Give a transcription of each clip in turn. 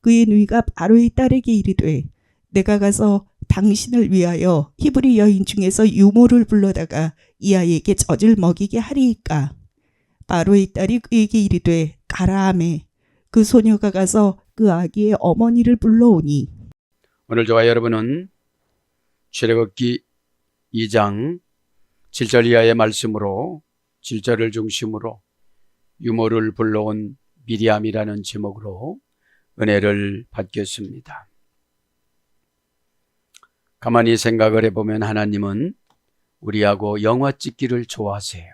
그의 누이가 바로의 딸에게 이르되 내가 가서 당신을 위하여 히브리 여인 중에서 유모를 불러다가 이 아이에게 젖을 먹이게 하리이까. 바로의 딸이 그에게 이르되 가라 하매 그 소녀가 가서 그 아기의 어머니를 불러오니. 오늘 저와 여러분은 출애굽기 2장 7절 이하의 말씀으로 7절을 중심으로 유모를 불러온 미리암이라는 제목으로 은혜를 받겠습니다. 가만히 생각을 해보면 하나님은 우리하고 영화 찍기를 좋아하세요.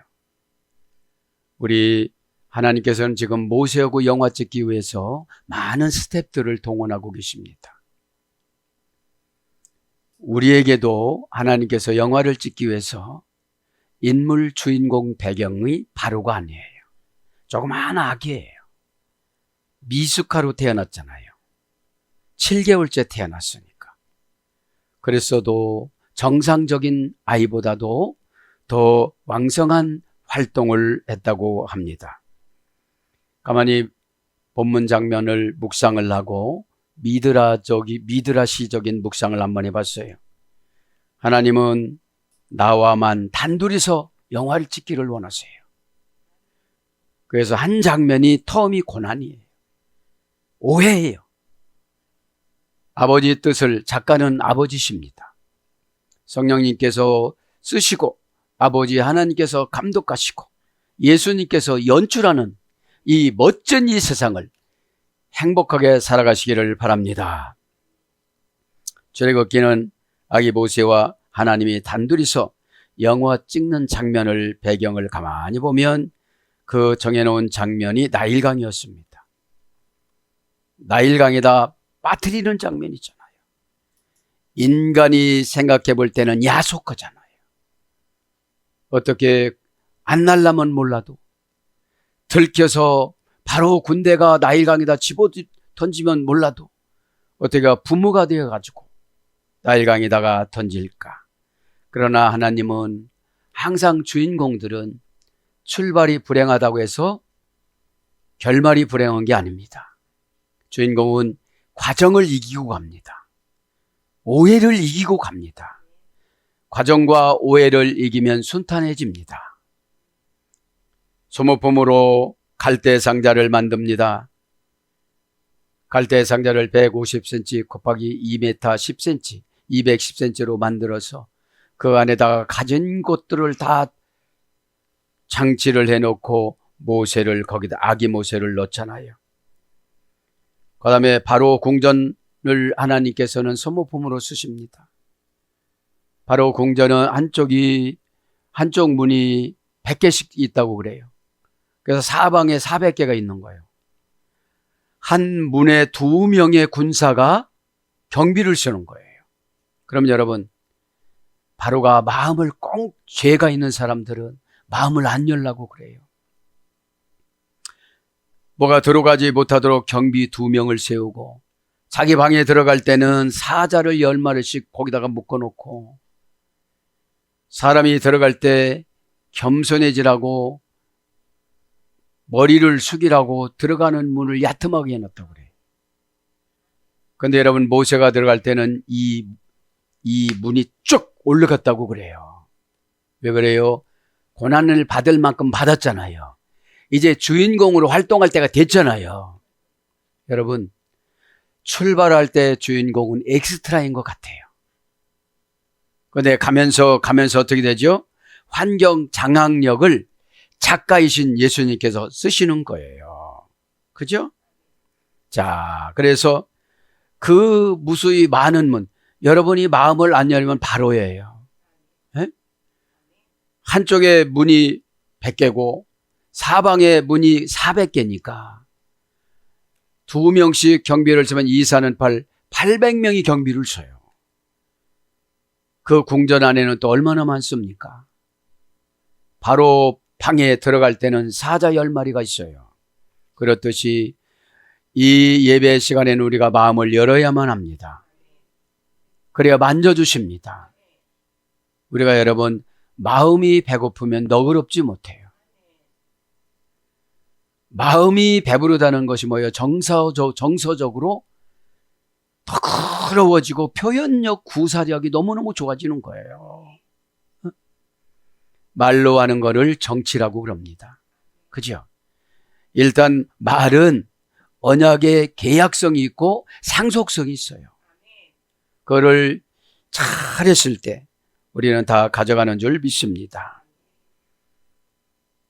우리 하나님께서는 지금 모세하고 영화 찍기 위해서 많은 스텝들을 동원하고 계십니다. 우리에게도 하나님께서 영화를 찍기 위해서 인물 주인공 배경이 바로가 아니에요. 조그마한 아기예요. 미숙아로 태어났잖아요. 7개월째 태어났으니까. 그랬어도 정상적인 아이보다도 더 왕성한 활동을 했다고 합니다. 가만히 본문 장면을 묵상을 하고 미드라시적인 묵상을 한번 해봤어요. 하나님은 나와만 단둘이서 영화를 찍기를 원하세요. 그래서 한 장면이 텀이 고난이에요. 오해예요. 아버지의 뜻을 작가는 아버지십니다. 성령님께서 쓰시고 아버지 하나님께서 감독하시고 예수님께서 연출하는 이 멋진 이 세상을 행복하게 살아가시기를 바랍니다. 출애굽기는 아기 모세와 하나님이 단둘이서 영화 찍는 장면을 배경을 가만히 보면 그 정해놓은 장면이 나일강이었습니다. 나일강에다 빠뜨리는 장면이잖아요. 인간이 생각해 볼 때는 야속하잖아요. 어떻게 안 날라면 몰라도 들켜서 바로 군대가 나일강에다 집어 던지면 몰라도 어떻게 부모가 되어가지고 나일강에다가 던질까. 그러나 하나님은 항상 주인공들은 출발이 불행하다고 해서 결말이 불행한 게 아닙니다. 주인공은 과정을 이기고 갑니다. 오해를 이기고 갑니다. 과정과 오해를 이기면 순탄해집니다. 소모품으로 갈대 상자를 만듭니다. 갈대 상자를 150cm 곱하기 2m 10cm, 210cm로 만들어서 그 안에다가 가진 것들을 다 장치를 해놓고 모세를 거기다 아기 모세를 넣잖아요. 그 다음에 바로 궁전을 하나님께서는 소모품으로 쓰십니다. 바로 궁전은 한쪽 문이 100개씩 있다고 그래요. 그래서 사방에 400개가 있는 거예요. 한 문에 2명의 군사가 경비를 서는 거예요. 그럼 여러분, 바로가 마음을 꼭 죄가 있는 사람들은 마음을 안 열라고 그래요. 뭐가 들어가지 못하도록 경비 2명을 세우고 자기 방에 들어갈 때는 사자를 10마리씩 거기다가 묶어놓고 사람이 들어갈 때 겸손해지라고 머리를 숙이라고 들어가는 문을 야트하게 해놨다고 그래요. 그런데 여러분 모세가 들어갈 때는 이 문이 쭉 올라갔다고 그래요. 왜 그래요? 고난을 받을 만큼 받았잖아요. 이제 주인공으로 활동할 때가 됐잖아요. 여러분 출발할 때 주인공은 엑스트라인 것 같아요. 그런데 가면서 어떻게 되죠? 환경 장악력을 작가이신 예수님께서 쓰시는 거예요. 그죠? 자, 그래서 그 무수히 많은 문, 여러분이 마음을 안 열면 바로예요. 네? 한쪽에 문이 100개고 사방에 문이 400개니까 2명씩 경비를 쓰면 2, 4는 800명이 경비를 써요. 그 궁전 안에는 또 얼마나 많습니까? 바로 방에 들어갈 때는 사자 10마리가 있어요. 그렇듯이 이 예배 시간에는 우리가 마음을 열어야만 합니다. 그래야 만져주십니다. 우리가 여러분 마음이 배고프면 너그럽지 못해요. 마음이 배부르다는 것이 뭐예요? 정서적으로 더러워지고 표현력, 구사력이 너무너무 좋아지는 거예요. 말로 하는 거를 정치라고 그럽니다. 그죠? 일단 말은 언약의 계약성이 있고 상속성이 있어요. 그거를 잘했을 때 우리는 다 가져가는 줄 믿습니다.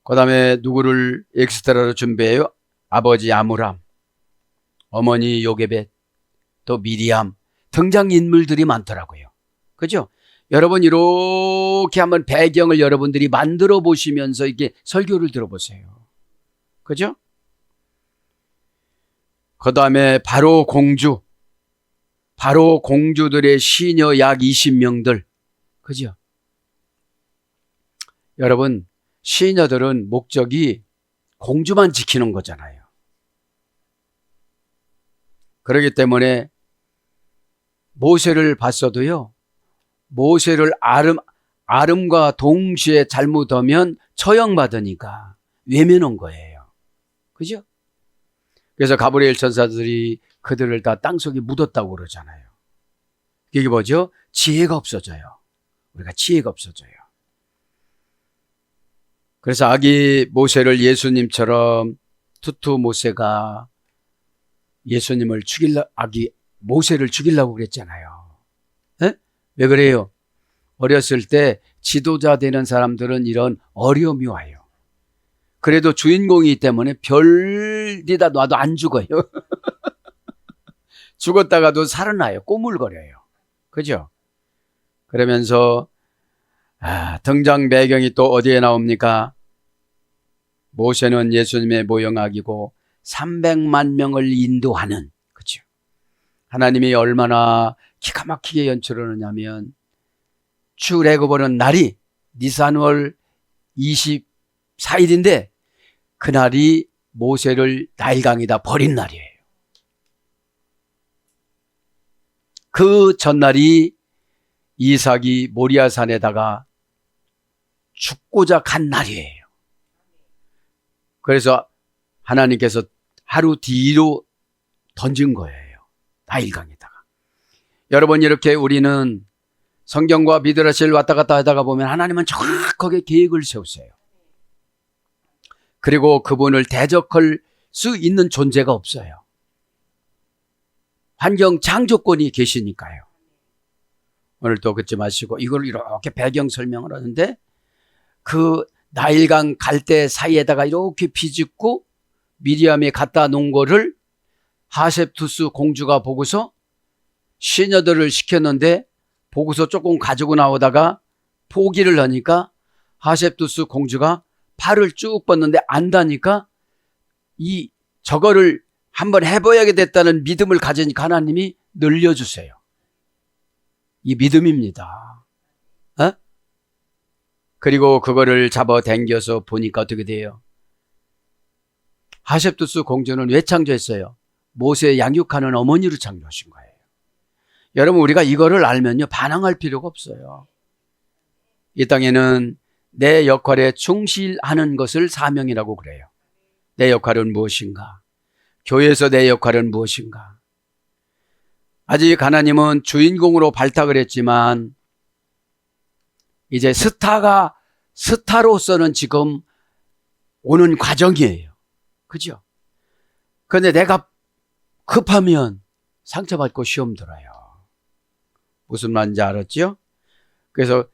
그 다음에 누구를 엑스트라로 준비해요? 아버지 아므람, 어머니 요게벳, 또 미리암, 등장인물들이 많더라고요. 그죠? 여러분 이렇게 한번 배경을 여러분들이 만들어 보시면서 이게 설교를 들어보세요. 그죠? 그 다음에 바로 공주들의 시녀 약 20명들. 그죠? 여러분, 시녀들은 목적이 공주만 지키는 거잖아요. 그렇기 때문에 모세를 봤어도요, 모세를 아름과 동시에 잘못하면 처형받으니까 외면한 거예요. 그죠? 그래서 가브리엘 천사들이 그들을 다 땅속에 묻었다고 그러잖아요. 이게 뭐죠? 지혜가 없어져요. 우리가 지혜가 없어져요. 그래서 아기 모세를 예수님처럼 투투 모세가 예수님을 모세를 죽이려고 그랬잖아요. 에? 왜 그래요? 어렸을 때 지도자 되는 사람들은 이런 어려움이 와요. 그래도 주인공이기 때문에 별디다 놔도 안 죽어요. 죽었다가도 살아나요. 꼬물거려요. 그죠? 그러면서 등장 배경이 또 어디에 나옵니까? 모세는 예수님의 모형학이고 300만 명을 인도하는, 그죠? 하나님이 얼마나 기가 막히게 연출을 하냐면 출애굽하는 날이 니산월 24일인데 그날이 모세를 나일강에다 버린 날이에요. 그 전날이 이삭이 모리아산에다가 죽고자 간 날이에요. 그래서 하나님께서 하루 뒤로 던진 거예요. 나일강에다가. 여러분, 이렇게 우리는 성경과 미드라시를 왔다 갔다 하다가 보면 하나님은 정확하게 계획을 세우세요. 그리고 그분을 대적할 수 있는 존재가 없어요. 환경 창조권이 계시니까요. 오늘 또 그렇지 마시고 이걸 이렇게 배경 설명을 하는데 그 나일강 갈대 사이에다가 이렇게 비집고 미리암이 갖다 놓은 거를 하셉투스 공주가 보고서 시녀들을 시켰는데 보고서 조금 가지고 나오다가 포기를 하니까 하셉투스 공주가 팔을 쭉 뻗는데 안다니까 저거를 한번 해봐야겠다는 믿음을 가지니까 하나님이 늘려주세요. 이 믿음입니다. 그리고 그거를 잡아당겨서 보니까 어떻게 돼요? 하셉투스 공주는 왜 창조했어요? 모세 양육하는 어머니로 창조하신 거예요. 여러분, 우리가 이거를 알면요 반항할 필요가 없어요. 이 땅에는 내 역할에 충실하는 것을 사명이라고 그래요. 내 역할은 무엇인가? 교회에서 내 역할은 무엇인가? 아직 하나님은 주인공으로 발탁을 했지만 이제 스타로서는 지금 오는 과정이에요. 그죠? 그런데 내가 급하면 상처받고 시험 들어요. 무슨 말인지 알았죠? 그래서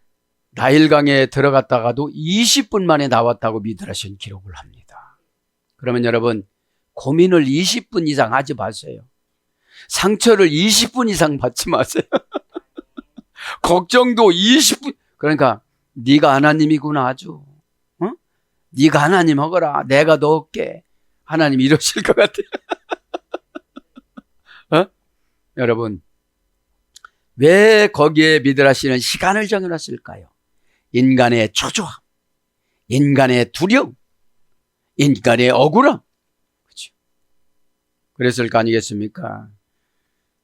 나일강에 들어갔다가도 20분 만에 나왔다고 미드라시는 기록을 합니다. 그러면 여러분, 고민을 20분 이상 하지 마세요. 상처를 20분 이상 받지 마세요. 걱정도 20분. 그러니까 네가 하나님이구나 아주. 네가 하나님 하거라. 내가 넣을게. 하나님 이러실 것 같아요. 여러분, 왜 거기에 미드라시는 시간을 정해놨을까요? 인간의 초조함, 인간의 두려움, 인간의 억울함. 그렇죠? 그랬을 거 아니겠습니까?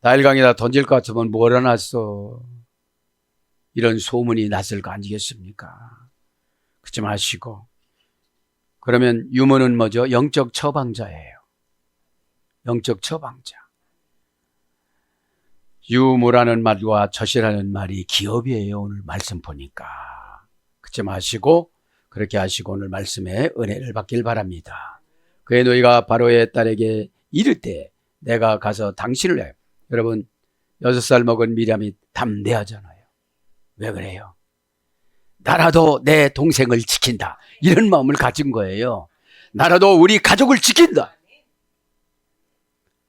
나일강에다 던질 것 같으면 뭐라 났어. 이런 소문이 났을 거 아니겠습니까? 그렇지 마시고. 그러면 유머는 뭐죠? 영적 처방자예요. 영적 처방자. 유모라는 말과 젖이라는 말이 기업이에요. 오늘 말씀 보니까. 그치 마시고 그렇게 하시고 오늘 말씀에 은혜를 받길 바랍니다. 그의 너희가 바로의 딸에게 이를 때 내가 가서 당신을 해. 여러분 6살 먹은 미람이 담대하잖아요. 왜 그래요? 나라도 내 동생을 지킨다. 이런 마음을 가진 거예요. 나라도 우리 가족을 지킨다.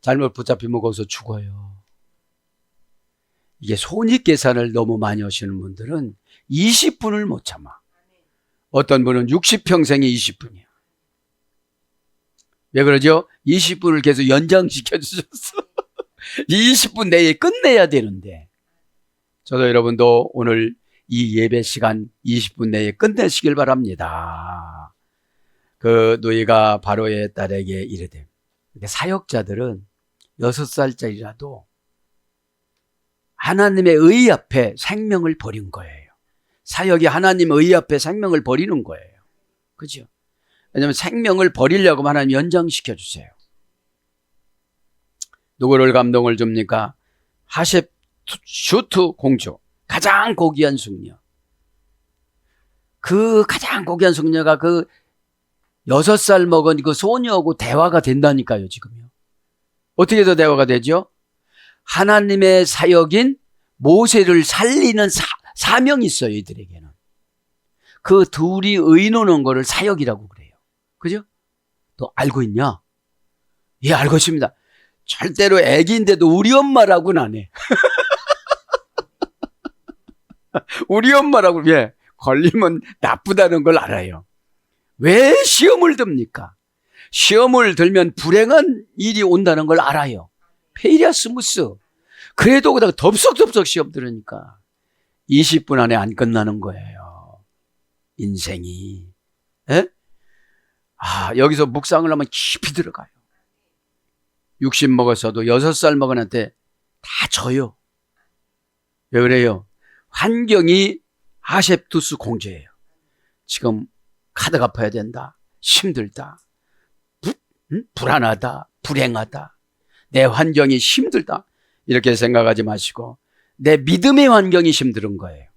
잘못 붙잡히면 거기서 죽어요. 이게 손익계산을 너무 많이 하시는 분들은 20분을 못 참아. 어떤 분은 60평생이 20분이야. 왜 그러죠? 20분을 계속 연장시켜 주셨어. 20분 내에 끝내야 되는데 저도 여러분도 오늘 이 예배 시간 20분 내에 끝내시길 바랍니다. 그 너희가 바로의 딸에게 이르되, 사역자들은 6살짜리라도 하나님의 의 앞에 생명을 버린 거예요. 사역이 하나님의 의 앞에 생명을 버리는 거예요. 그죠? 왜냐하면 생명을 버리려고 하나님 연장시켜 주세요. 누구를 감동을 줍니까? 하셉슈트 공주, 가장 고귀한 숙녀. 그 가장 고귀한 숙녀가 그 6살 먹은 그 소녀하고 대화가 된다니까요, 지금요. 어떻게 해서 대화가 되죠? 하나님의 사역인 모세를 살리는 사명이 있어요, 이들에게는. 그 둘이 의논한 거를 사역이라고 그래요. 그죠? 또 알고 있냐? 예, 알고 있습니다. 절대로 애기인데도 우리 엄마라고는 안 해. 우리 엄마라고, 예, 걸리면 나쁘다는 걸 알아요. 왜 시험을 듭니까? 시험을 들면 불행한 일이 온다는 걸 알아요. 페이리아스무스. 그래도 그다가 덥석덥석 시험 들으니까 20분 안에 안 끝나는 거예요. 인생이. 예? 여기서 묵상을 하면 깊이 들어가요. 60 먹었어도 6살 먹은 한테 다 져요. 왜 그래요? 환경이 하셉투스 공주예요. 지금 카드 갚아야 된다. 힘들다. 불안하다. 불행하다. 내 환경이 힘들다. 이렇게 생각하지 마시고 내 믿음의 환경이 힘든 거예요.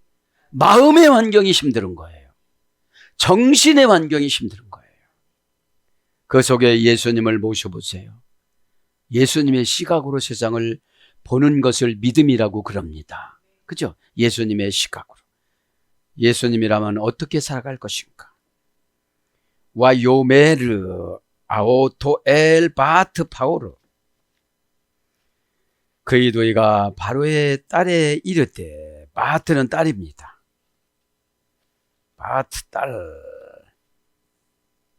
마음의 환경이 힘든 거예요. 정신의 환경이 힘든 거예요. 그 속에 예수님을 모셔보세요. 예수님의 시각으로 세상을 보는 것을 믿음이라고 그럽니다. 그죠? 예수님의 시각으로. 예수님이라면 어떻게 살아갈 것인가? 와 요메르 아오토 엘 바트 파오르. 그의 도이가 바로의 딸에 이르되, 바트는 딸입니다. 바트 딸.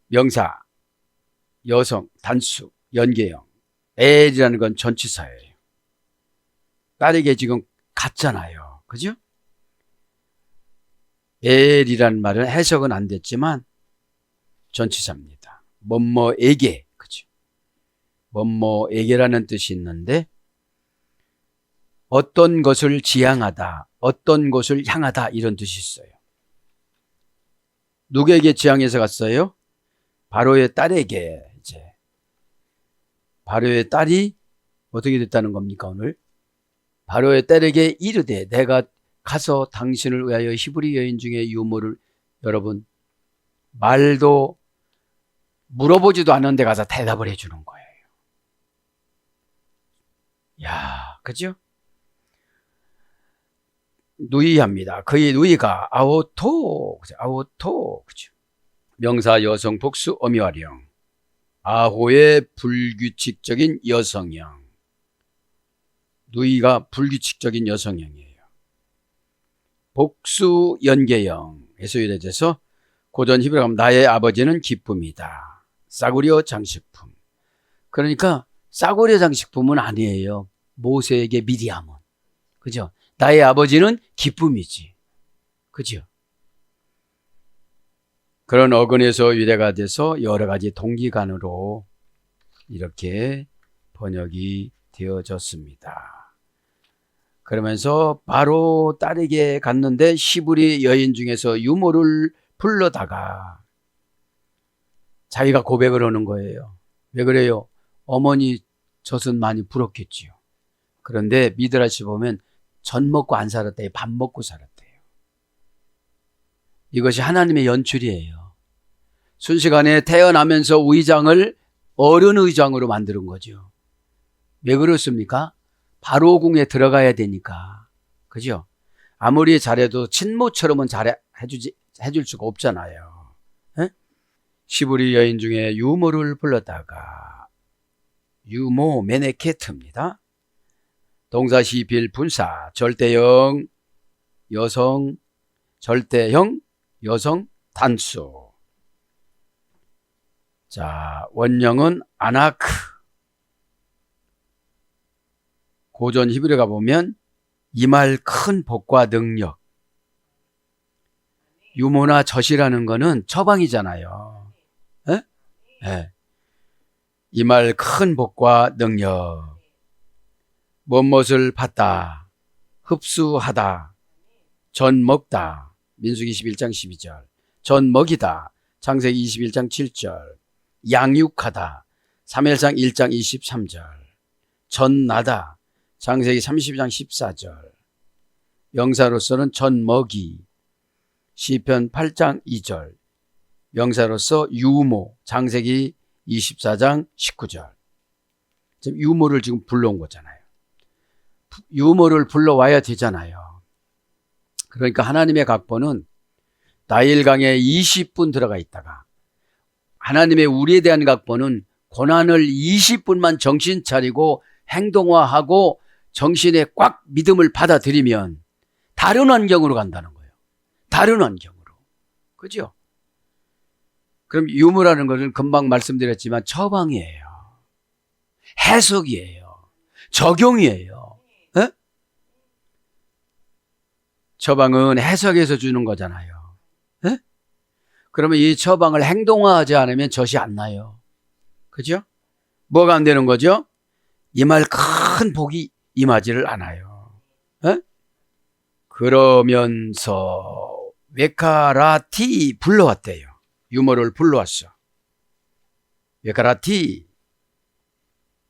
명사, 여성, 단수, 연계형. 엘이라는 건 전치사예요. 딸에게 지금 갔잖아요. 그죠? 엘이라는 말은 해석은 안 됐지만 전치사입니다. 뭐뭐에게, 그죠? 뭐뭐에게라는 뜻이 있는데 어떤 것을 지향하다, 어떤 곳을 향하다 이런 뜻이 있어요. 누구에게 지향해서 갔어요? 바로의 딸에게. 이제 바로의 딸이 어떻게 됐다는 겁니까 오늘? 바로의 딸에게 이르되 내가 가서 당신을 위하여 히브리 여인 중에 유모를, 여러분 말도 물어보지도 않는데 가서 대답을 해주는 거예요. 야, 그죠? 누이합니다. 그의 누이가 아오토, 아오토, 그죠? 명사 여성 복수 어미활용. 아호의 불규칙적인 여성형. 누이가 불규칙적인 여성형이에요. 복수 연계형에서 유래돼서 고전 히브리어 가면 나의 아버지는 기쁨이다. 싸구려 장식품. 그러니까 싸구려 장식품은 아니에요. 모세에게 미리암은. 그죠? 나의 아버지는 기쁨이지. 그죠? 그런 어근에서 유래가 돼서 여러 가지 동기간으로 이렇게 번역이 되어졌습니다. 그러면서 바로 딸에게 갔는데 히브리 여인 중에서 유모를 불러다가 자기가 고백을 하는 거예요. 왜 그래요? 어머니 젖은 많이 불었겠지요. 그런데 미드라시 보면 전 먹고 안 살았대요. 밥 먹고 살았대요. 이것이 하나님의 연출이에요. 순식간에 태어나면서 의장을 어른 의장으로 만드는 거죠. 왜 그렇습니까? 바로궁에 들어가야 되니까. 그죠? 아무리 잘해도 친모처럼은 해줄 수가 없잖아요. 에? 시브리 여인 중에 유모를 불렀다가 유모 메네케트입니다. 동사시빌 분사 절대형 여성 절대형 여성 단수. 자, 원형은 아나크. 고전 히브리가 보면 이 말 큰 복과 능력. 유모나 젖이라는 거는 처방이잖아요. 에? 네. 이 말 큰 복과 능력. 무엇을 받다, 흡수하다, 전 먹다. 민수기 21장 12절. 전 먹이다. 창세기 21장 7절. 양육하다. 사무엘상 1장 23절. 전 나다. 창세기 30장 14절. 명사로서는 전 먹이. 시편 8장 2절. 명사로서 유모. 창세기 24장 19절. 지금 유모를 지금 불러온 거잖아요. 유모를 불러와야 되잖아요. 그러니까 하나님의 각본은 나일강에 20분 들어가 있다가 하나님의 우리에 대한 각본은 고난을 20분만 정신 차리고 행동화하고 정신에 꽉 믿음을 받아들이면 다른 환경으로 간다는 거예요. 다른 환경으로. 그죠? 그럼 유무라는 것은 금방 말씀드렸지만 처방이에요. 해석이에요. 적용이에요. 에? 처방은 해석해서 주는 거잖아요. 에? 그러면 이 처방을 행동화하지 않으면 젖이 안 나요. 그죠? 뭐가 안 되는 거죠? 이 말 큰 복이 임하지를 않아요. 에? 그러면서 웨카라티 불러왔대요. 유머를 불러왔어. 웨카라티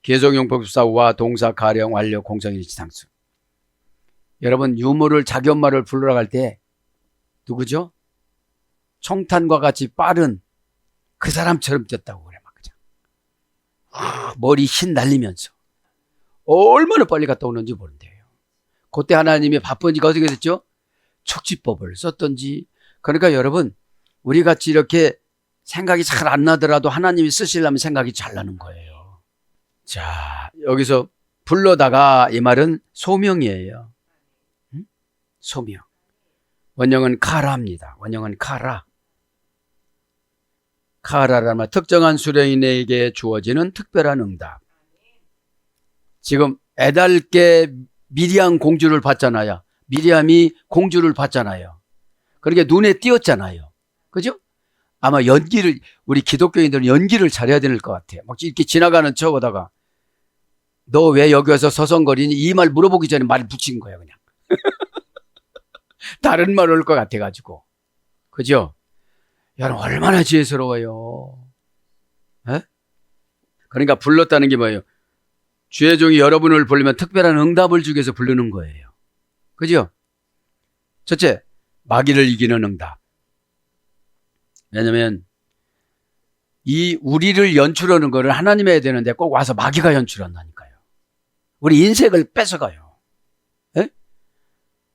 개성용법사와 동사 가령 완료 공성일치상수. 여러분 유머를 자기 엄마를 불러라 갈 때 누구죠? 총탄과 같이 빠른 그 사람처럼 뛰었다고 그래 막 그냥. 머리 신 날리면서 얼마나 빨리 갔다 오는지 모른대요. 그때 하나님이 바쁘니까 어떻게 됐죠? 척지법을 썼던지. 그러니까 여러분 우리 같이 이렇게 생각이 잘 안 나더라도 하나님이 쓰시려면 생각이 잘 나는 거예요. 자, 여기서 불러다가 이 말은 소명이에요. 응? 소명. 원형은 카라입니다. 원형은 카라. 카라라는 말, 특정한 수령인에게 주어지는 특별한 응답. 지금 애달게 미리암 공주를 봤잖아요. 미리암이 공주를 봤잖아요. 그러니까 눈에 띄었잖아요. 그죠? 아마 연기를, 우리 기독교인들은 연기를 잘해야 될 것 같아요. 막 이렇게 지나가는 척 오다가 너 왜 여기 와서 서성거리니? 이 말 물어보기 전에 말을 붙인 거예요, 그냥. 다른 말 올 것 같아가지고. 그죠? 여러분, 얼마나 지혜스러워요. 에? 그러니까 불렀다는 게 뭐예요? 주의 종이 여러분을 부르면 특별한 응답을 주기 위해서 부르는 거예요. 그죠? 첫째, 마귀를 이기는 응답. 왜냐면 이 우리를 연출하는 거를 하나님이 해야 되는데 꼭 와서 마귀가 연출한다니까요. 우리 인생을 뺏어가요. 에?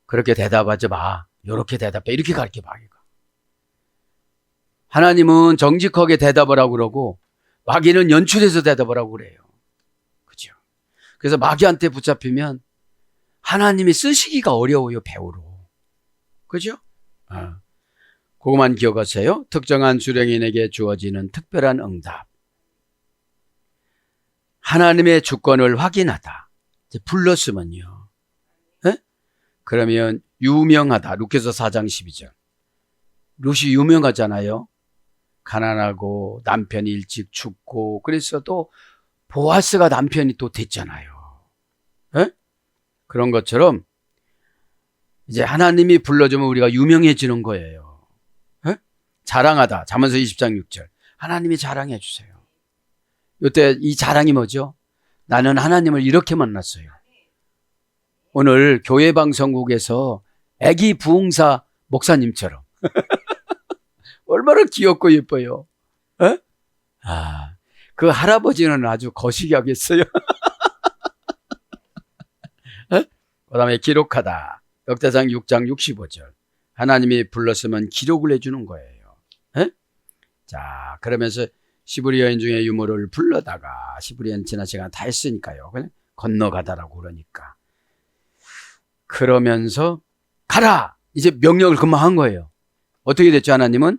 그렇게 대답하지 마. 이렇게 대답해. 이렇게 가르쳐 마귀가. 하나님은 정직하게 대답을 하고 그러고 마귀는 연출해서 대답을 하고 그래요. 그죠? 그래서 마귀한테 붙잡히면 하나님이 쓰시기가 어려워요, 배우로. 그죠? 그것만 기억하세요. 특정한 수령인에게 주어지는 특별한 응답. 하나님의 주권을 확인하다. 불렀으면요. 에? 그러면 유명하다. 루카서 4장 12절. 룻이 유명하잖아요. 가난하고 남편이 일찍 죽고 그랬어도 보아스가 남편이 또 됐잖아요. 에? 그런 것처럼 이제 하나님이 불러주면 우리가 유명해지는 거예요. 에? 자랑하다. 잠언서 20장 6절. 하나님이 자랑해 주세요. 이때 이 자랑이 뭐죠? 나는 하나님을 이렇게 만났어요. 오늘 교회 방송국에서 아기 부흥사 목사님처럼 얼마나 귀엽고 예뻐요. 에? 아, 그 할아버지는 아주 거시기하겠어요. 그 다음에 기록하다. 역대상 6장 65절. 하나님이 불렀으면 기록을 해주는 거예요. 에? 자, 그러면서 시브리 여인 중에 유모를 불러다가, 시브리 여인 지난 시간 다 했으니까요. 그냥 건너가다라고 그러니까. 그러면서 가라! 이제 명령을 금방 한 거예요. 어떻게 됐죠, 하나님은?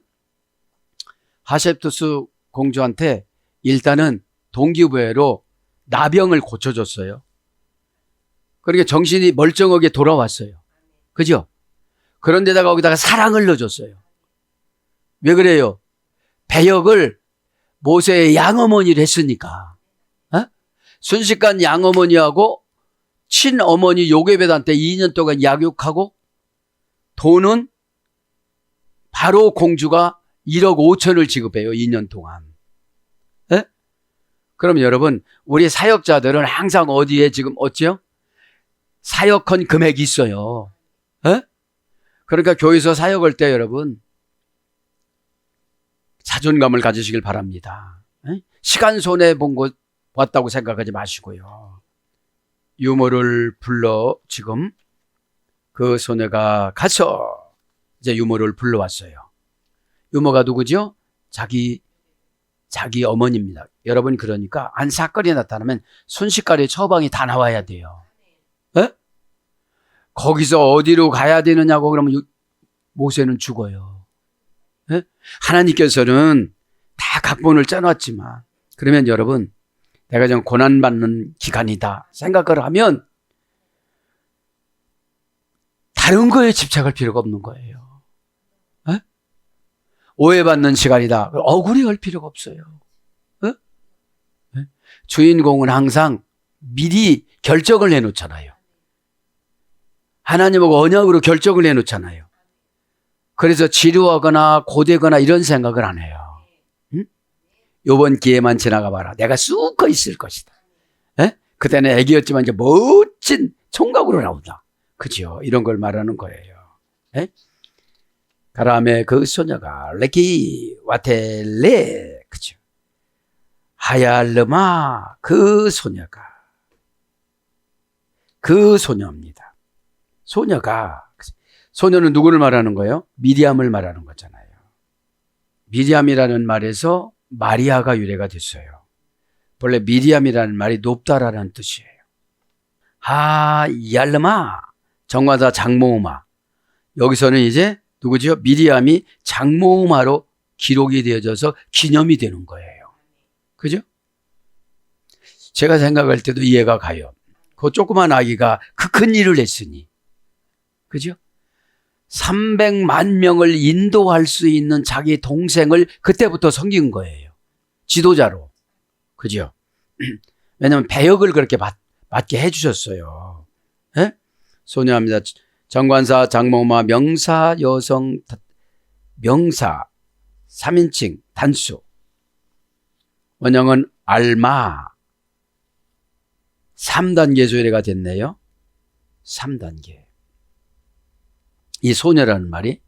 하셉투스 공주한테 일단은 동기부여로 나병을 고쳐줬어요. 그러니까 정신이 멀쩡하게 돌아왔어요. 그죠? 그런데다가 거기다가 사랑을 넣어줬어요. 왜 그래요? 배역을 모세의 양어머니를 했으니까. 어? 순식간 양어머니하고 친어머니 요게벳한테 2년 동안 약육하고 돈은 바로 공주가 1억 5천을 지급해요. 2년 동안. 에? 그럼 여러분, 우리 사역자들은 항상 어디에 지금 어찌요? 사역헌 금액이 있어요. 에? 그러니까 교회에서 사역할 때 여러분 자존감을 가지시길 바랍니다. 에? 시간 손해본 것 왔다고 생각하지 마시고요. 유모를 불러 지금 그 소녀가 가서 이제 유모를 불러왔어요. 유모가 누구죠? 자기 어머니입니다. 여러분, 그러니까 한 사건이 나타나면 순식간에 처방이 다 나와야 돼요. 에? 거기서 어디로 가야 되느냐고 그러면 모세는 죽어요. 에? 하나님께서는 다 각본을 짜놨지만, 그러면 여러분, 내가 좀 고난받는 기간이다 생각을 하면 다른 거에 집착할 필요가 없는 거예요. 에? 오해받는 시간이다. 억울해할 필요가 없어요. 에? 에? 주인공은 항상 미리 결정을 해놓잖아요. 하나님하고 언약으로 결정을 해놓잖아요. 그래서 지루하거나 고되거나 이런 생각을 안 해요. 응? 요번 기회만 지나가 봐라. 내가 쑥 거 있을 것이다. 에? 그때는 애기였지만 이제 멋진 총각으로 나온다. 그죠? 이런 걸 말하는 거예요. 에? 가라메 그 소녀가 레키 와텔레, 그죠? 하얄르마 그 소녀가, 그 소녀입니다. 소녀는 누구를 말하는 거예요? 미리암을 말하는 거잖아요. 미리암이라는 말에서 마리아가 유래가 됐어요. 본래 미리암이라는 말이 높다라는 뜻이에요. 하얄르마, 정관사 장모우마. 여기서는 이제 누구죠? 미리암이 장모우마로 기록이 되어져서 기념이 되는 거예요. 그죠? 제가 생각할 때도 이해가 가요. 그 조그만 아기가 그 큰 일을 했으니. 그죠? 300만 명을 인도할 수 있는 자기 동생을 그때부터 섬긴 거예요. 지도자로. 그죠? 왜냐하면 배역을 그렇게 맡게 해주셨어요. 예? 소녀합니다. 정관사, 장모마, 명사, 여성, 명사, 3인칭, 단수. 원형은 알마. 3단계 조례가 됐네요. 3단계. 이 소녀라는 말이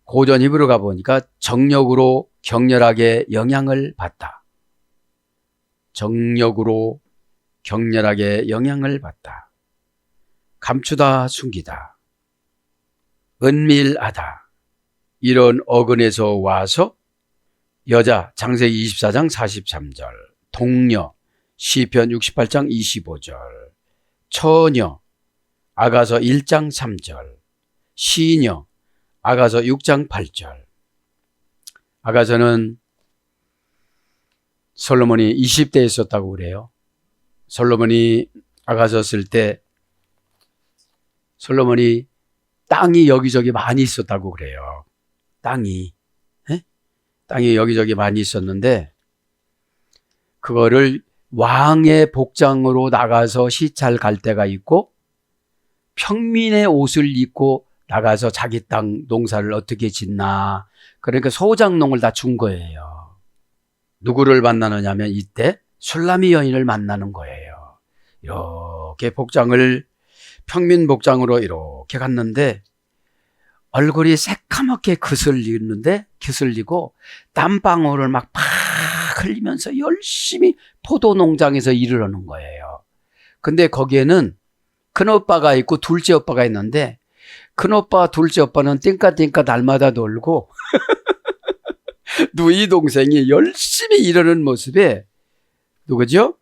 고전 히브리 가보니까 정력으로 격렬하게 영향을 받다. 정력으로 격렬하게 영향을 받다. 감추다, 숨기다. 은밀하다. 이런 어근에서 와서 여자, 창세기 24장 43절, 동녀, 시편 68장 25절, 처녀, 아가서 1장 3절, 시녀, 아가서 6장 8절. 아가서는 솔로몬이 20대에 있었다고 그래요. 솔로몬이 아가서 쓸 때 솔로몬이 땅이 여기저기 많이 있었다고 그래요. 땅이 여기저기 많이 있었는데 그거를 왕의 복장으로 나가서 시찰 갈 때가 있고 평민의 옷을 입고 나가서 자기 땅 농사를 어떻게 짓나. 그러니까 소장농을 다 준 거예요. 누구를 만나느냐면 이때 술라미 여인을 만나는 거예요. 이렇게 평민 복장으로 이렇게 갔는데 얼굴이 새까맣게 그슬리고 땀방울을 막 팍 흘리면서 열심히 포도 농장에서 일을 하는 거예요. 근데 거기에는 큰 오빠가 있고 둘째 오빠가 있는데 큰 오빠, 둘째 오빠는 띵까띵까 날마다 놀고 누이 동생이 열심히 일하는 모습에 누구죠?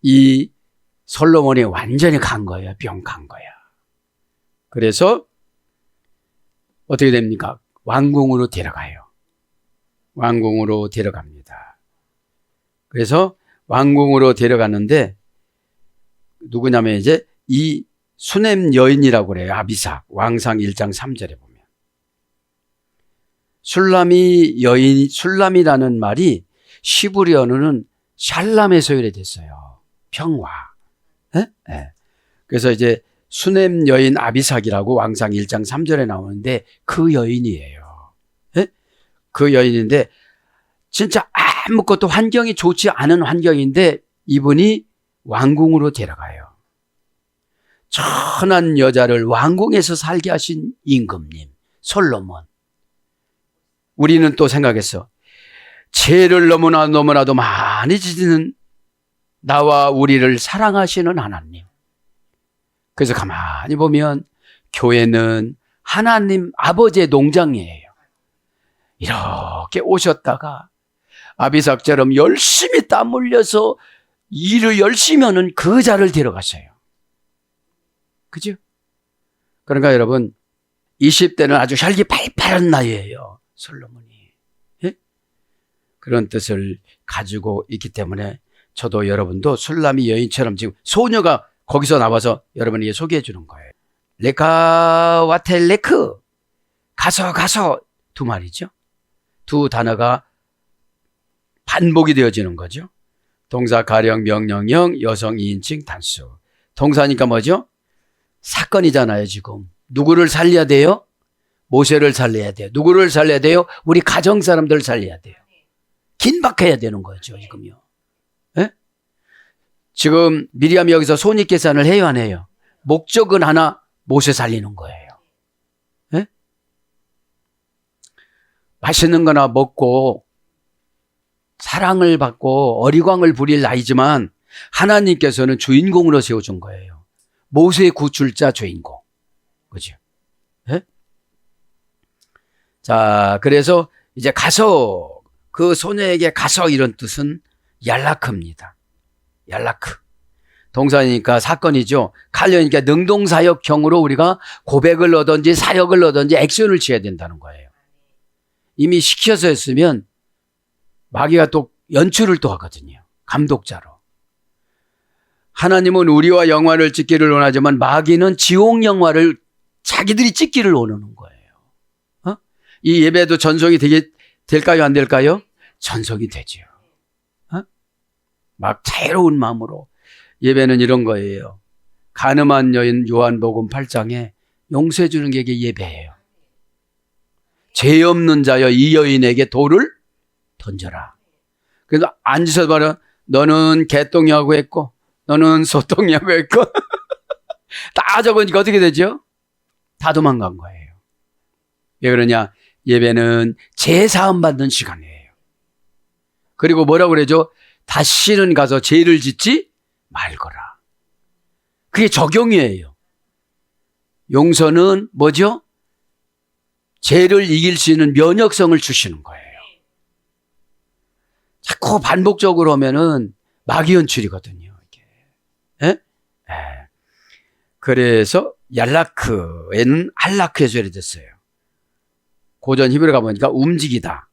이 솔로몬이 완전히 간 거예요. 뿅 간 거야. 그래서 어떻게 됩니까? 왕궁으로 데려가요. 왕궁으로 데려갑니다. 그래서 왕궁으로 데려갔는데 누구냐면 이제 이 수넴 여인이라고 그래요. 아비삭. 왕상 1장 3절에 보면. 술람이라는 말이 시브리어는 샬람에서 유래됐어요. 평화. 네? 네. 그래서 이제 수넴 여인 아비삭이라고 왕상 1장 3절에 나오는데 그 여인이에요. 네? 그 여인인데 진짜 아무것도 환경이 좋지 않은 환경인데 이분이 왕궁으로 데려가요. 천한 여자를 왕궁에서 살게 하신 임금님 솔로몬. 우리는 또 생각했어. 죄를 너무나도 많이 지는 나와 우리를 사랑하시는 하나님. 그래서 가만히 보면 교회는 하나님 아버지의 농장이에요. 이렇게 오셨다가 아비삭처럼 열심히 땀 흘려서 일을 열심히 하는 그 자를 데려가셔요. 그죠? 그러니까 여러분 20대는 아주 혈기 팔팔한 나이예요. 솔로몬이. 예? 그런 뜻을 가지고 있기 때문에 저도 여러분도 술람이 여인처럼 지금 소녀가 거기서 나와서 여러분에게 소개해 주는 거예요. 레카와텔레크 가서 두 말이죠. 두 단어가 반복이 되어지는 거죠. 동사 가령 명령형 여성 2인칭 단수. 동사니까 뭐죠? 사건이잖아요. 지금 누구를 살려야 돼요? 모세를 살려야 돼요. 누구를 살려야 돼요? 우리 가정 사람들을 살려야 돼요. 긴박해야 되는 거죠. 지금요. 예? 지금 미리암이 여기서 손익계산을 해요, 안 해요? 목적은 하나, 모세 살리는 거예요. 예? 맛있는 거나 먹고 사랑을 받고 어리광을 부릴 나이지만 하나님께서는 주인공으로 세워준 거예요. 모세의 구출자 주인공. 그죠? 예? 자, 그래서 이제 가서, 그 소녀에게 가서 이런 뜻은 얄라크입니다. 얄라크. 동사니까 사건이죠. 칼려니까 능동사역형으로 우리가 고백을 넣든지 사역을 넣든지 액션을 취해야 된다는 거예요. 이미 시켜서 했으면 마귀가 또 연출을 또 하거든요. 감독자로. 하나님은 우리와 영화를 찍기를 원하지만 마귀는 지옥 영화를 자기들이 찍기를 원하는 거예요. 어? 이 예배도 전송이 될까요? 안 될까요? 전송이 되죠. 어? 막 자유로운 마음으로. 예배는 이런 거예요. 가늠한 여인 요한복음 8장에 용서해 주는 게 예배예요. 죄 없는 자여 이 여인에게 돌을 던져라. 그래서 앉아서 봐라. 너는 개똥이하고 했고 너는 소똥이하고 했고 다 적으니까 어떻게 되죠? 다 도망간 거예요. 왜 그러냐? 예배는 죄사함 받는 시간이에요. 그리고 뭐라고 그러죠? 다시는 가서 죄를 짓지 말거라. 그게 적용이에요. 용서는 뭐죠? 죄를 이길 수 있는 면역성을 주시는 거예요. 자꾸 반복적으로 하면은 마귀 연출이거든요. 이게. 예? 예. 그래서 얄라크에는 할라크에서 유래됐어요. 고전 히브리 가보니까 움직이다.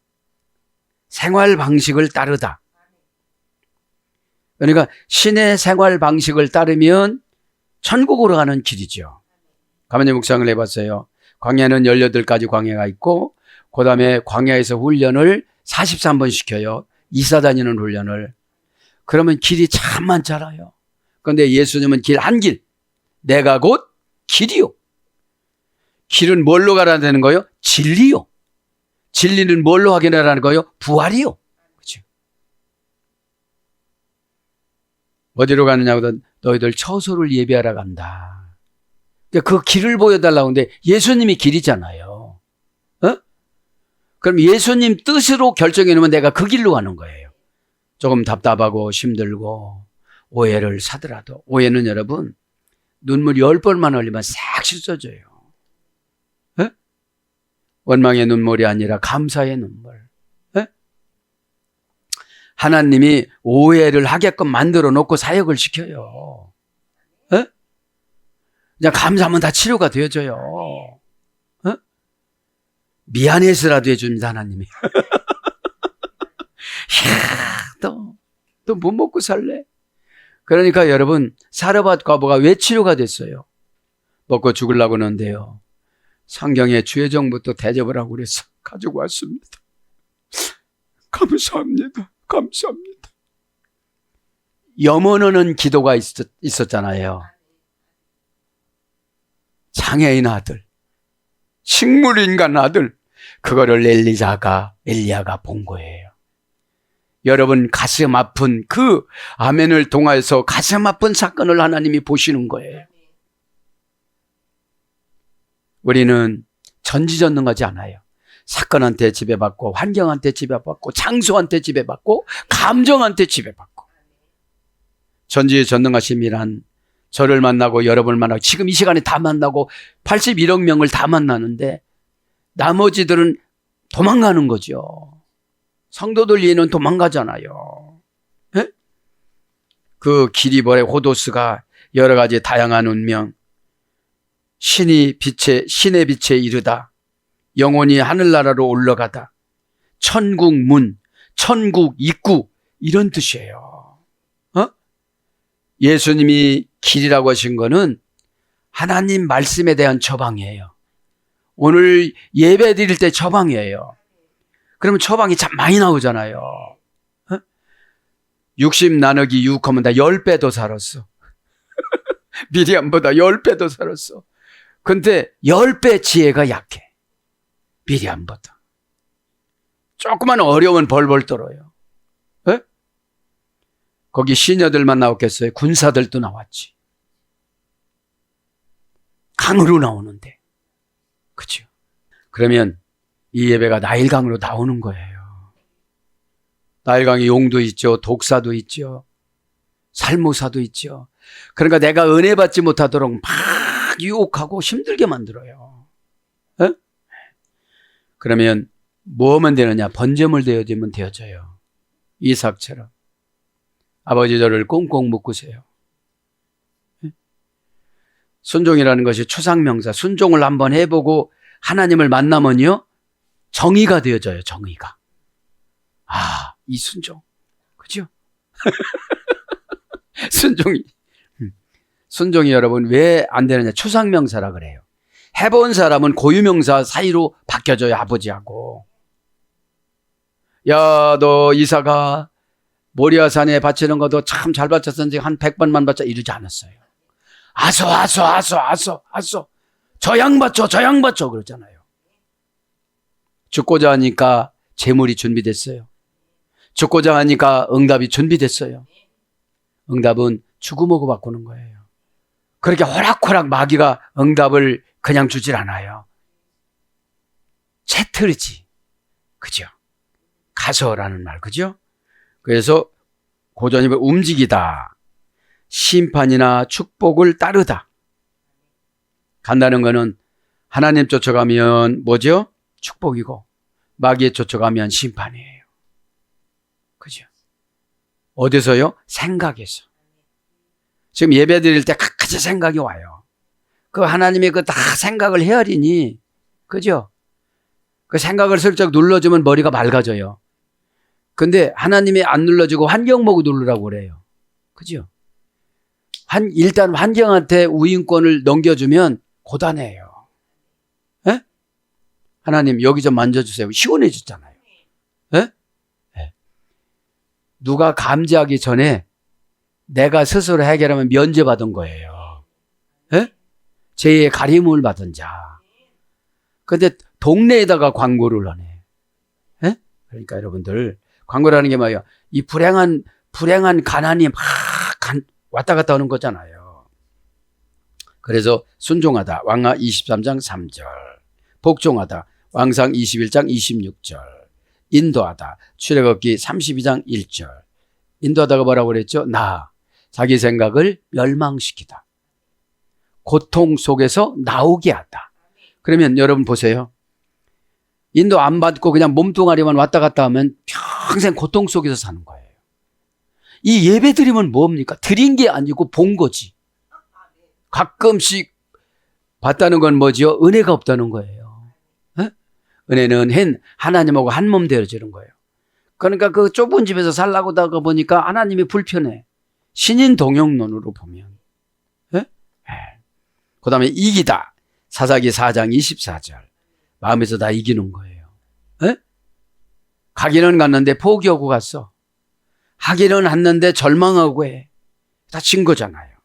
생활 방식을 따르다. 그러니까 신의 생활 방식을 따르면 천국으로 가는 길이죠. 가만히 묵상을 해봤어요. 광야는 18가지 광야가 있고 그 다음에 광야에서 훈련을 43번 시켜요. 이사 다니는 훈련을. 그러면 길이 참 많잖아요. 그런데 예수님은 길 한 길. 내가 곧 길이요. 길은 뭘로 가라는 거예요? 진리요. 진리는 뭘로 확인하라는 거예요? 부활이요. 그렇죠? 어디로 가느냐거든 너희들 처소를 예비하러 간다. 그러니까 그 길을 보여달라고 하는데 예수님이 길이잖아요. 어? 그럼 예수님 뜻으로 결정해 놓으면 내가 그 길로 가는 거예요. 조금 답답하고 힘들고 오해를 사더라도, 오해는 여러분 눈물 10번만 흘리면 싹 씻어져요. 에? 원망의 눈물이 아니라 감사의 눈물. 에? 하나님이 오해를 하게끔 만들어 놓고 사역을 시켜요. 에? 그냥 감사하면 다 치료가 되어져요. 에? 미안해서라도 해줍니다, 하나님이. 너 뭐 먹고 살래? 그러니까 여러분, 사르밧 과부가 왜 치료가 됐어요? 먹고 죽으려고 하는데요. 성경에 주의 정부터 대접을 하고 그래서 가지고 왔습니다. 감사합니다. 감사합니다. 염원하는 기도가 있었잖아요. 장애인 아들, 식물인간 아들, 그거를 엘리야가 본 거예요. 여러분 가슴 아픈 그 아멘을 통하여서 가슴 아픈 사건을 하나님이 보시는 거예요. 우리는 전지전능하지 않아요. 사건한테 지배받고, 환경한테 지배받고, 장소한테 지배받고, 감정한테 지배받고. 전지전능하심이란 저를 만나고 여러분을 만나고 지금 이 시간에 다 만나고 81억 명을 다 만나는데 나머지들은 도망가는 거죠. 성도들 이해는 도망가잖아요. 에? 그 기리벌의 호도스가 여러 가지 다양한 운명, 신의 빛에 이르다, 영혼이 하늘나라로 올라가다, 천국 문, 천국 입구, 이런 뜻이에요. 예수님이 길이라고 하신 거는 하나님 말씀에 대한 처방이에요. 오늘 예배 드릴 때 처방이에요. 그러면 처방이 참 많이 나오잖아요. 60 나누기 6 하면 다 10배 더 살았어. 미리암보다 10배 더 살았어. 근데 10배 지혜가 약해. 미리암보다. 조그만 어려움은 벌벌 떨어요. 에? 거기 시녀들만 나왔겠어요? 군사들도 나왔지. 강으로 나오는데. 그죠? 그러면 이 예배가 나일강으로 나오는 거예요. 나일강에 용도 있죠. 독사도 있죠. 살모사도 있죠. 그러니까 내가 은혜 받지 못하도록 막 유혹하고 힘들게 만들어요. 에? 그러면 뭐 하면 되느냐? 번제물 되어지면 되어져요. 이삭처럼. 아버지 저를 꽁꽁 묶으세요. 에? 순종이라는 것이 추상명사. 순종을 한번 해보고 하나님을 만나면요. 정의가 되어져요. 정의가. 아, 이 순종. 그죠? 순종이 여러분 왜 안 되느냐? 추상명사라 그래요. 해본 사람은 고유명사 사이로 바뀌어져요. 아버지하고. 야, 너 이사가 모리아산에 바치는 것도 참 잘 바쳤었는데 한 100번만 바쳐 이러지 않았어요. 아소. 저 양 바쳐 그러잖아요. 죽고자 하니까 재물이 준비됐어요. 죽고자 하니까 응답이 준비됐어요. 응답은 죽음하고 바꾸는 거예요. 그렇게 호락호락 마귀가 응답을 그냥 주질 않아요. 채틀지. 그죠? 가서라는 말, 그죠? 그래서 고전이 움직이다. 심판이나 축복을 따르다. 간다는 거는 하나님 쫓아가면 뭐죠? 축복이고 마귀에 쫓아가면 심판이에요. 그죠? 어디서요? 생각에서. 지금 예배 드릴 때 각가지 생각이 와요. 그 하나님이 그 다 생각을 헤아리니, 그죠? 그 생각을 슬쩍 눌러주면 머리가 맑아져요. 근데 하나님이 안 눌러주고 환경 보고 누르라고 그래요. 그죠? 일단 환경한테 우인권을 넘겨주면 고단해요. 에? 하나님 여기 좀 만져주세요. 시원해졌잖아요. 에? 에. 누가 감지하기 전에 내가 스스로 해결하면 면제받은 거예요. 에? 죄의 가림을 받은 자. 근데 동네에다가 광고를 하네. 에? 그러니까 여러분들 광고라는 게 뭐예요? 이 불행한 가난이 막 왔다 갔다 하는 거잖아요. 그래서 순종하다 왕하 23장 3절, 복종하다 왕상 21장 26절, 인도하다 출애굽기 32장 1절. 인도하다가 뭐라고 그랬죠? 자기 생각을 멸망시키다. 고통 속에서 나오게 하다. 그러면 여러분 보세요. 인도 안 받고 그냥 몸뚱아리만 왔다 갔다 하면 평생 고통 속에서 사는 거예요. 이 예배 드리면 뭡니까? 드린 게 아니고 본 거지. 가끔씩 봤다는 건 뭐지요? 은혜가 없다는 거예요. 에? 은혜는 하나님하고 한 몸 되어지는 거예요. 그러니까 그 좁은 집에서 살라고 하다 보니까 하나님이 불편해. 신인 동역론으로 보면. 그 다음에 이기다. 사사기 4장 24절. 마음에서 다 이기는 거예요. 가기는 갔는데 포기하고 갔어. 하기는 갔는데 절망하고 해. 다 진 거잖아요.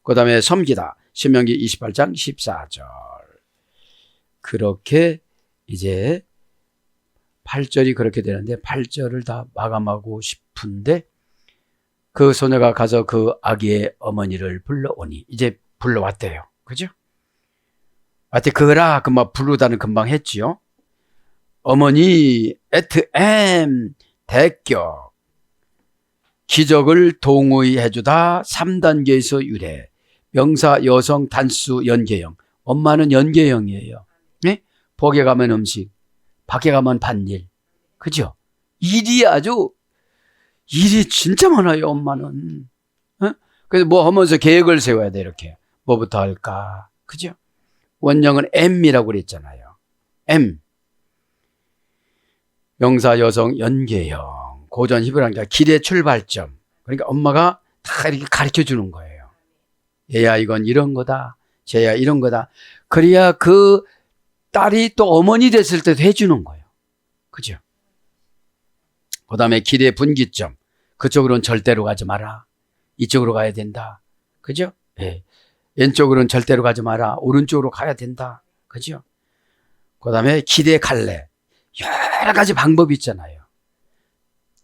그 다음에 섬기다. 신명기 28장 14절. 그렇게 이제 8절이 그렇게 되는데 8절을 다 마감하고 싶은데 그 소녀가 가서 그 아기의 어머니를 불러오니 이제 불러왔대요. 그죠? 하여튼 그라 금방 부르다는 금방 했지요. 어머니 에트엠 대격 기적을 동의해주다 3단계에서 유래 명사 여성 단수 연계형. 엄마는 연계형이에요. 네? 복에 가면 음식, 밖에 가면 밭일. 그죠? 일이 진짜 많아요, 엄마는. 그래서 뭐 하면서 계획을 세워야 돼, 이렇게. 뭐부터 할까? 그죠? 원형은 M이라고 그랬잖아요. M. 명사 여성 연계형. 고전 히브리어니까 길의 출발점. 그러니까 엄마가 다 이렇게 가르쳐 주는 거예요. 얘야, 이건 이런 거다. 쟤야, 이런 거다. 그래야 그 딸이 또 어머니 됐을 때도 해주는 거예요. 그죠? 그 다음에 길의 분기점. 그쪽으로는 절대로 가지 마라. 이쪽으로 가야 된다. 그죠? 예. 왼쪽으로는 절대로 가지 마라. 오른쪽으로 가야 된다. 그죠? 그 다음에 길의 갈래. 여러 가지 방법이 있잖아요.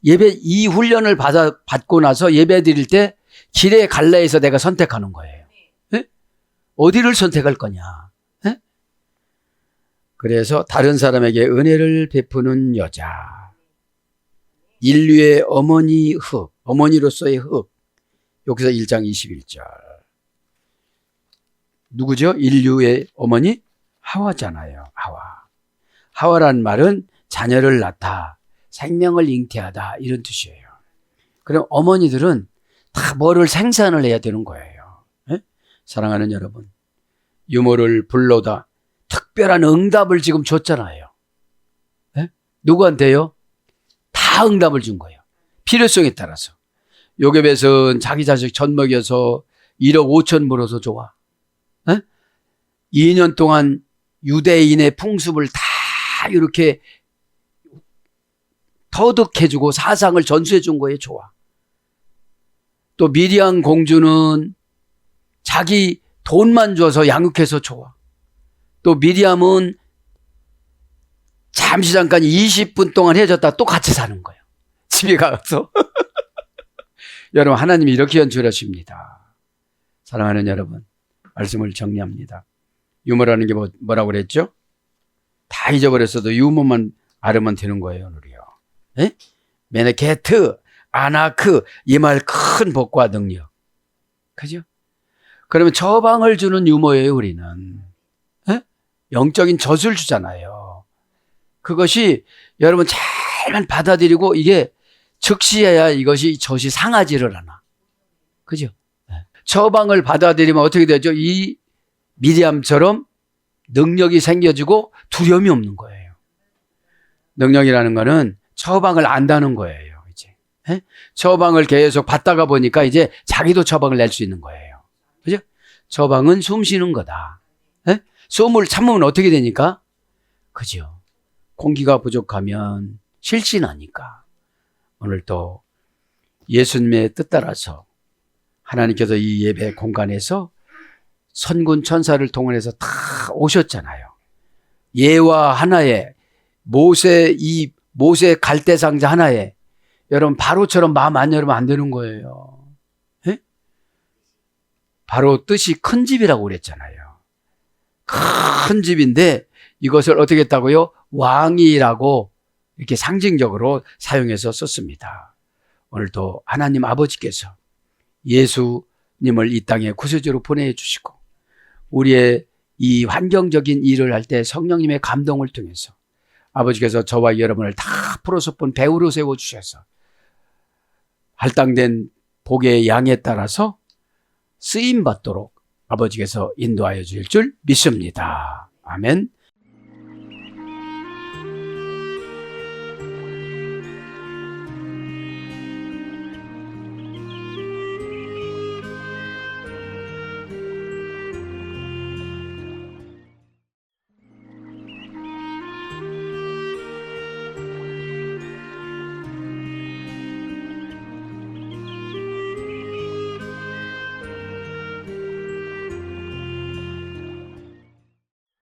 이 훈련을 받고 나서 예배 드릴 때 길의 갈래에서 내가 선택하는 거예요. 예? 어디를 선택할 거냐. 예? 그래서 다른 사람에게 은혜를 베푸는 여자. 인류의 어머니로서의 흙. 여기서 1장 21절. 누구죠? 인류의 어머니? 하와잖아요. 하와란 말은 자녀를 낳다, 생명을 잉태하다 이런 뜻이에요. 그럼 어머니들은 다 뭐를 생산을 해야 되는 거예요. 예? 사랑하는 여러분, 유모를 불러다 특별한 응답을 지금 줬잖아요. 예? 누구한테요? 다 응답을 준 거예요. 필요성에 따라서. 요괴벳은 자기 자식 젖 먹여서 1억 5천 벌어서 좋아. 예? 2년 동안 유대인의 풍습을 다 이렇게 터득해주고 사상을 전수해 준 거에 좋아. 또 미리암 공주는 자기 돈만 줘서 양육해서 좋아. 또 미리암은 잠시 잠깐 20분 동안 헤어졌다 또 같이 사는 거예요. 집에 가서. 여러분, 하나님이 이렇게 연출하십니다. 사랑하는 여러분, 말씀을 정리합니다. 유머라는 게 뭐라고 그랬죠? 다 잊어버렸어도 유머만 알으면 되는 거예요, 오늘이요. 예? 메네케트, 아나크, 이 말 큰 복과 능력. 그죠? 그러면 처방을 주는 유머예요, 우리는. 예? 영적인 젖을 주잖아요. 그것이 여러분 잘만 받아들이고 이게 즉시해야 이것이 젖이 상하지를 않아. 그죠? 예. 처방을 받아들이면 어떻게 되죠? 이 미리암처럼 능력이 생겨지고 두려움이 없는 거예요. 능력이라는 거는 처방을 안다는 거예요, 이제. 예? 처방을 계속 받다가 보니까 이제 자기도 처방을 낼 수 있는 거예요. 그죠? 처방은 숨 쉬는 거다. 예? 숨을 참으면 어떻게 되니까? 그죠? 공기가 부족하면 실신하니까. 오늘 또 예수님의 뜻 따라서 하나님께서 이 예배 공간에서 선군 천사를 동원해서 다 오셨잖아요. 예와 하나에 모세 갈대 상자 하나에 여러분 바로처럼 마음 안 열으면 안 되는 거예요. 예? 바로 뜻이 큰 집이라고 그랬잖아요. 큰 집인데 이것을 어떻게 했다고요? 왕이라고 이렇게 상징적으로 사용해서 썼습니다. 오늘도 하나님 아버지께서 예수님을 이 땅에 구세주로 보내주시고 우리의 이 환경적인 일을 할 때 성령님의 감동을 통해서 아버지께서 저와 여러분을 다 프로소폰 배우로 세워주셔서 할당된 복의 양에 따라서 쓰임받도록 아버지께서 인도하여 주실 줄 믿습니다. 아멘.